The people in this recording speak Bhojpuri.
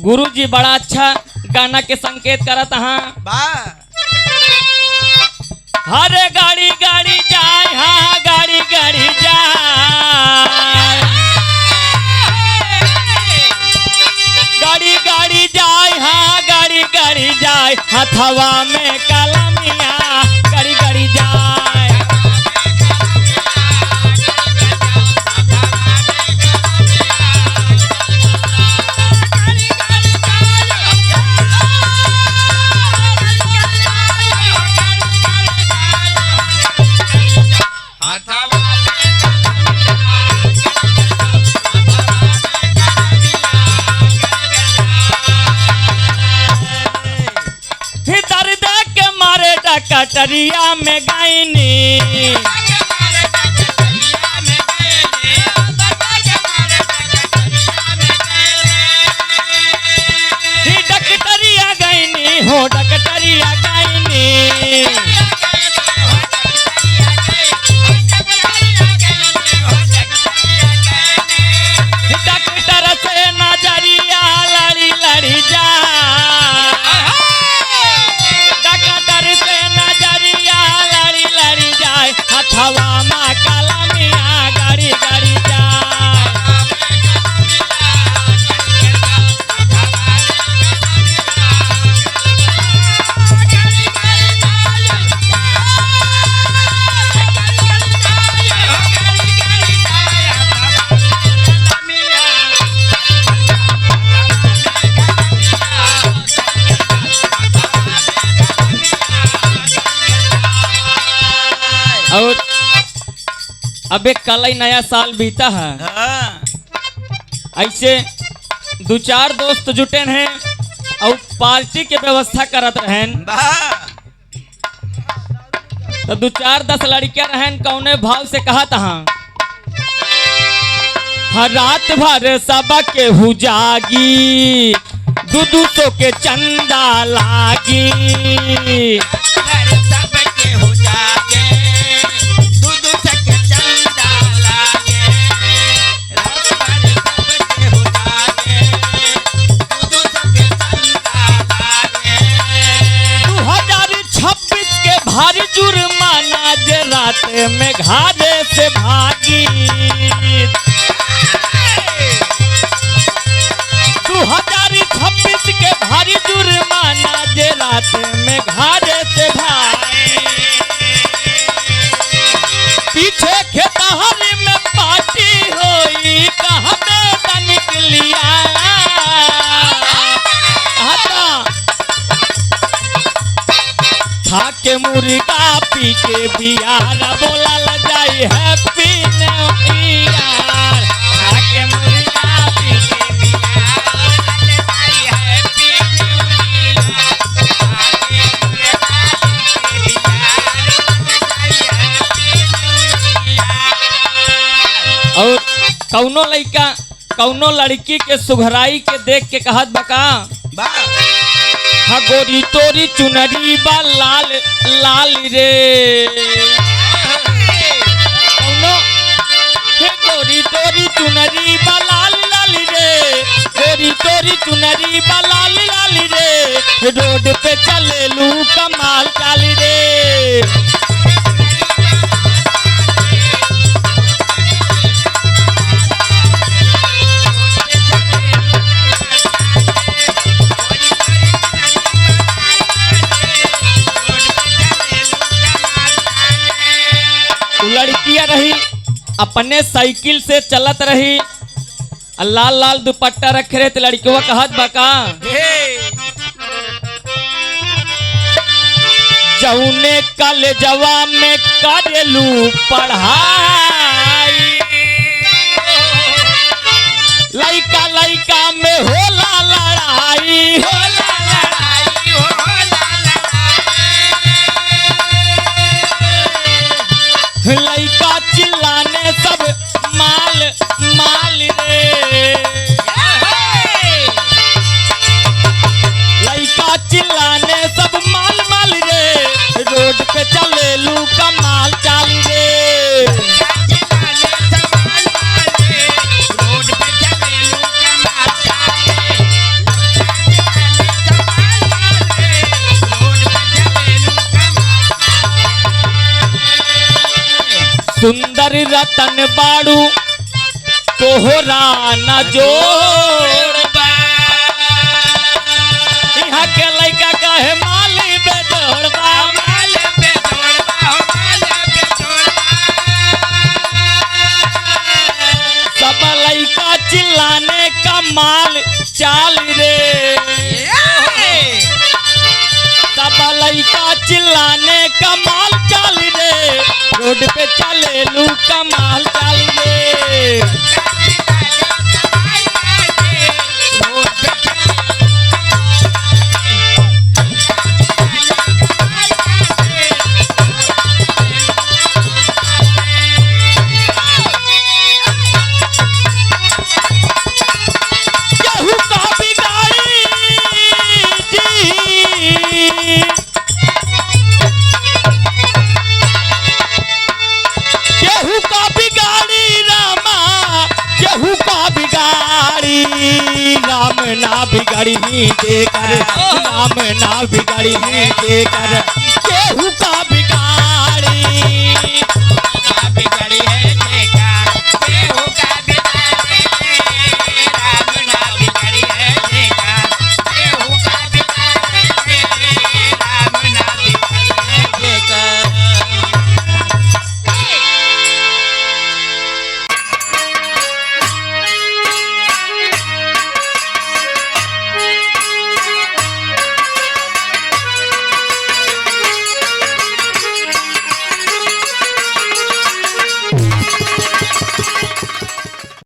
गुरुजी बड़ा अच्छा गाना के संकेत करत हाँ। हरे गाड़ी गाड़ी जाए हाँ गाड़ी गाड़ी जाए, गाड़ी गाड़ी जाए हाँ गाड़ी गाड़ी जाए, हथवा में कलमिया गाड़ी गाड़ी जाए। कटरिया में गायनी डकटरिया गायनी हो डकटरिया गायनी, डकटर से नजरिया लड़ी लड़ी जा, हवा में कलमिया गाड़ी गाड़ी जाए। और अबे कल ही नया साल बीता है, ऐसे दो चार दोस्त जुटे हैं और पार्टी के व्यवस्था करत रहें। तो दो चार 10 लड़कियां रहें, कौने भाव से कहा था हर रात भर सब के हु जागी, 200 के चंदा लागी, भारी जुर्माना जे रात में घाटे से भागी, 2026 के भारी जुर्माना जे रात में घाटे से भागी, पीछे खेतहरी में पार्टी होई कहाँ में निकलिया, खा के मुर्गा पी के बियार बोलल जाई हैप्पी न्यू ईयर, खा के मुर्गा पी के बियार बोलल जाई हैप्पी न्यू ईयर, खा के मुर्गा पी के बियार बोलल जाई हैप्पी न्यू ईयर। और कौनो लड़का कौनो लड़की के सुघराई के देख के कहत बका हाँ गोरी तोरी चुनरी बा लाल लाल रे, गोरी तोरी चुनरी बा लाल लाल रे, गोरी तोरी चुनरी बा लाल लाल रे, रोड पे चले लू कमाल चाल रे। लड़कियां रही अपने साइकिल से चलत रही, लाल लाल दुपट्टा रखे रहे, तो लड़कियों कहत बका जौने कल जवा में करेलू पढ़ाई, लइका लइका में होला लड़ाई, होला लड़ाई, होला लड़ाई, लइका चिल्लाने सब माल माल रे, लइका चिल्लाने सब माल माल रे, रोड पे चले लू कमाल चाल रे। सागर रतन बाड़ू तोहरा न जोड़ बा। यहाँ के लइका कहे माली बेजोड़ बा, माल बेजोड़ बा हो माल बेजोड़ सब लइका चिल्लाने का माल चाल रे। सब लइका चिल्लाने का माल चाल रे, रोड पे चले लू कमाल चाल रे। केहू का बिगाड़ी जी, केहू का बिगाड़ी रामा, केहू का बिगाड़ी राम ना बिगाड़ी देकर, राम ना बिगाड़ी देकर केहू का बिगाड़ी।